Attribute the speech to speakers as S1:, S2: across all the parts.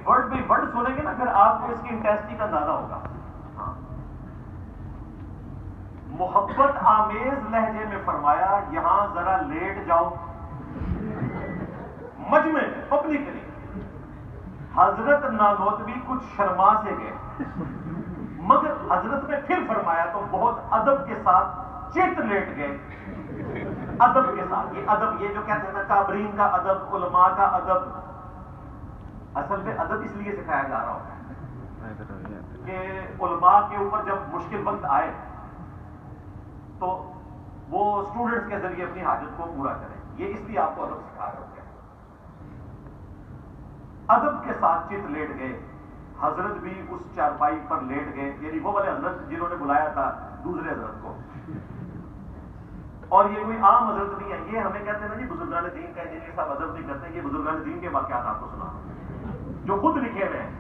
S1: Word by word سنیں گے نا پھر آپ کو اس کی انٹینسٹی کا اندازہ ہوگا. ہاں محبت آمیز لہجے میں فرمایا یہاں ذرا لیٹ جاؤ. مجمع میں پبلکلی حضرت نانوتوی کچھ شرما سے گئے مگر حضرت نے پھر فرمایا تو بہت ادب کے ساتھ چت لیٹ گئے. ادب کے ساتھ, یہ ادب یہ جو کہتے ہیں نا کابرین کا ادب, علماء کا ادب, اصل میں ادب اس لیے سکھایا جا رہا ہوتا ہے کہ علماء کے اوپر جب مشکل وقت آئے تو وہ اسٹوڈنٹس کے ذریعے اپنی حاجت کو پورا کریں. یہ اس لیے آپ کو ادب سکھا رہے ہوتے ہیں. ادب کے ساتھ چت لیٹ گئے. حضرت بھی اس چارپائی پر لیٹ گئے, یعنی وہ والے حضرت جنہوں نے بلایا تھا دوسرے حضرت کو. اور یہ کوئی عام حضرت نہیں ہے, یہ ہمیں کہتے ہیں نا جی بزرگان دین کا انجینئر صاحب ادب نہیں کرتے. یہ بزرگان دین کے واقعات آپ کو سنا جو خود لکھے ہوئے ہیں.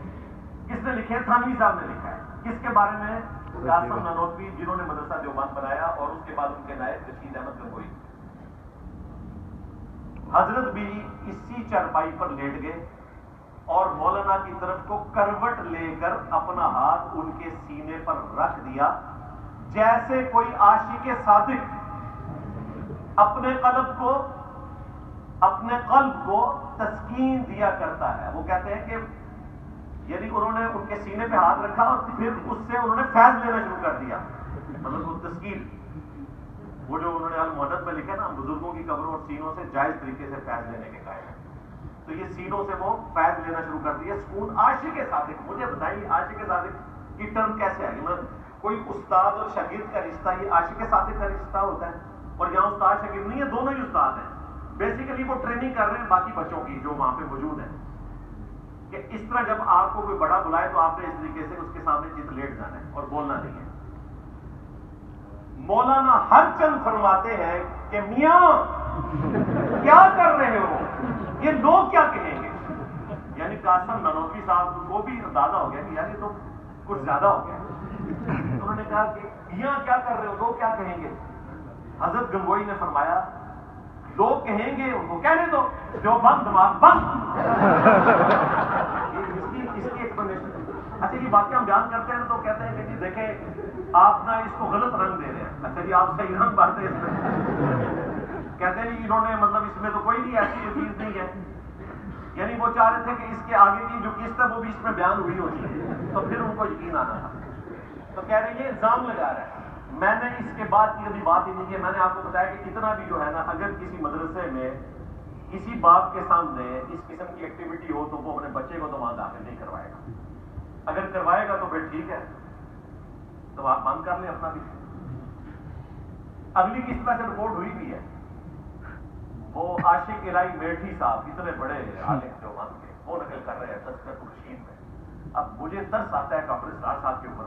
S1: کس نے لکھے؟ تھانوی صاحب نے لکھا ہے. کس کے بارے میں؟ قاسم نانوتوی جنہوں نے مدرسہ دیوبند بنایا اور اس کے بعد ان کے نائب رشید احمد گنگوئی. حضرت بھی اسی چارپائی پر لیٹ گئے اور مولانا کی طرف کو کروٹ لے کر اپنا ہاتھ ان کے سینے پر رکھ دیا جیسے کوئی عاشق صادق اپنے قلب کو تسکین دیا کرتا ہے. وہ کہتے ہیں کہ یعنی انہوں نے ان کے سینے پہ ہاتھ رکھا اور پھر اس سے انہوں نے فیض لینا شروع کر دیا. مطلب وہ تسکین, وہ جو انہوں نے المحنت میں لکھا نا بزرگوں کی قبروں اور سینوں سے جائز طریقے سے فیض لینے کے قائل ہیں. تو یہ سینوں سے وہ فیض لینا شروع کر دیا. سکون عاشق صادق. مجھے بتائیے عاشق صادق کی ٹرم کیسے آئی؟ مطلب کوئی استاد اور شاگرد کا رشتہ, یہ عاشق صادق کا رشتہ ہوتا ہے. اور یہاں استاد شاگرد نہیں ہے, دونوں ہی استاد ہیں. بیسیکلی وہ ٹریننگ کر رہے ہیں باقی بچوں کی جو وہاں پہ موجود ہیں کہ اس طرح جب آپ کو کوئی بڑا بلائے تو آپ نے اس طریقے سے اس کے سامنے چت لیٹ جانا ہے اور بولنا نہیں ہے. مولانا ہر چند فرماتے ہیں کہ میاں کیا کر رہے ہو, یہ لوگ کیا کہیں گے. یعنی قاسم نانوتوی صاحب کو بھی اندازہ ہو گیا کہ یار یہ تو کچھ زیادہ ہو گیا. انہوں نے کہا کہ میاں کیا کر رہے ہو, لوگ کیا کہیں گے. حضرت گنگوئی نے فرمایا لوگ کہیں گے ان کو کہنے دو, جو بند دماغ بند. اس کی ایکسپلینیشن. اچھا یہ واقعہ ہم بیان کرتے ہیں تو کہتے ہیں کہ جی دیکھیں آپ نا اس کو غلط رنگ دے رہے ہیں. اچھا جی آپ صحیح رنگ بھرتے ہیں اس میں. کہتے ہیں انہوں نے مطلب اس میں تو کوئی نہیں ایسی کوئی چیز نہیں ہے. یعنی وہ چاہ رہے تھے کہ اس کے آگے کی جو قسط ہے وہ بھی اس میں بیان ہوئی ہوتی ہے تو پھر ان کو یقین آنا تھا. تو کہہ رہے ہیں یہ الزام لگا رہا ہے. میں نے اس کے بعد کی کبھی بات ہی نہیں کی. میں نے آپ کو بتایا کہ اتنا بھی جو ہے نا اگر کسی مدرسے میں کسی باپ کے سامنے اس قسم کی ایکٹیویٹی ہو تو وہ اپنے بچے کو تو وہاں داخل نہیں کروائے گا. اگر کروائے گا تو پھر ٹھیک ہے, تو آپ بند کر لیں اپنا بھی. اگلی کس طرح سے رپورٹ ہوئی بھی ہے. وہ عاشق الہی میٹھی صاحب اتنے بڑے عالم جو وہاں کے وہ نقل کر رہے ہیں تذکرۃ الرشید میں. اب مجھے ترس آتا ہے ڈاکٹر اسرار صاحب کے اوپر.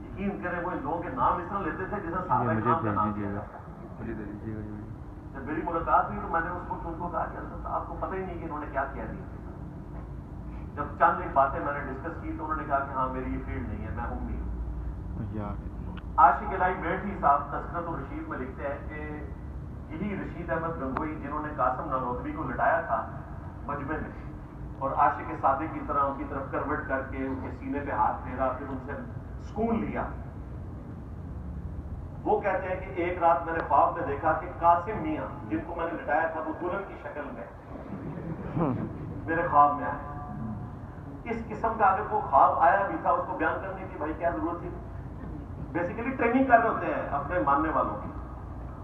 S1: یقین کریں وہ لوگوں کے نام اس طرح لیتے تھے جیسے صحابہ کرام کا نام دیا جاتا ہے. جب میری ملاقات ہوئی تو میں نے اس وقت ان کو کہا کہ حضرت آپ کو پتہ ہی نہیں کہ انہوں نے کیا کیا دیا. جب چند ایک باتیں میں نے ڈسکس کی تو انہوں نے کہا کہ ہاں میری یہ فیلڈ نہیں ہے, میں امی ہوں. عاشق الہی میٹھی صاحب تذکرۃ الرشید میں لکھتے ہیں کہ یہی رشید احمد گنگوئی جنہوں نے قاسم نانوتوی کو لٹایا تھا مجمع میں اور عاشق صادق کی طرح ان کی طرف کروٹ کر کے ان کے سینے پہ ہاتھ پھیرا, پھر ان سے سکون لیا. وہ کہتے ہیں کہ ایک رات میں نے خواب میں دیکھا کہ قاسم میاں جن کو میں نے لٹایا تھا وہ دلہن کی شکل میں میرے خواب میں آئے. اس قسم کا اگر وہ خواب آیا بھی تھا اس کو بیان کرنے کی بھائی کیا ضرورت تھی. بیسیکلی ٹریننگ کر رہے ہوتے ہیں اپنے ماننے والوں کی.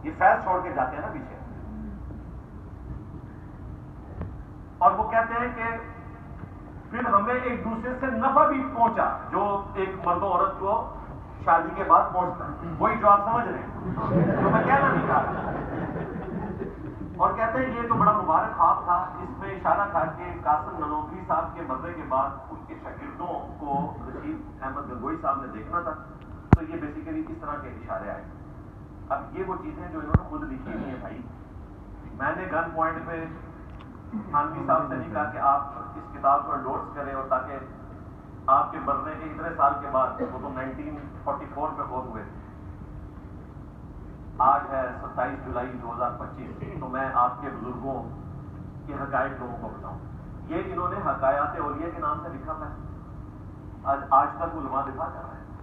S1: یہ فیض چھوڑ کے جاتے ہیں نا پیچھے. اور وہ کہتے ہیں کہ پھر ہمیں ایک دوسرے سے نفع بھی پہنچا جو ایک مرد و عورت کو شادی کے بعد پہنچتا ہے, وہی جو آپ سمجھ رہے ہیں تو میں کہنا نہیں چاہ رہا. اور کہتے ہیں یہ تو بڑا مبارک خواب تھا. اس میں اشارہ تھا کہ قاسم نانوتوی صاحب کے مرنے کے بعد ان کے شاگردوں کو رشید احمد گنگوئی صاحب نے دیکھنا تھا. تو یہ بیسیکلی اس طرح کے اشارے آئے. اب یہ وہ چیزیں جو انہوں نے خود لکھی ہوئی ہیں بھائی. میں نے گن پوائنٹ پہ تھانوی صاحب سے نہیں کہا کہ آپ اس کتاب کو انڈورس کریں اور تاکہ آپ کے مرنے کے اتنے سال کے بعد, وہ تو 1944 میں فوت ہوئے تھے, آج ہے 27 جولائی 2025, تو میں آپ کے بزرگوں کے حقائق لوگوں کو بتاؤں. یہ انہوں نے حکایات اولیاء کے نام سے لکھا تھا، آج تک علماء دفاع کر رہے ہیں۔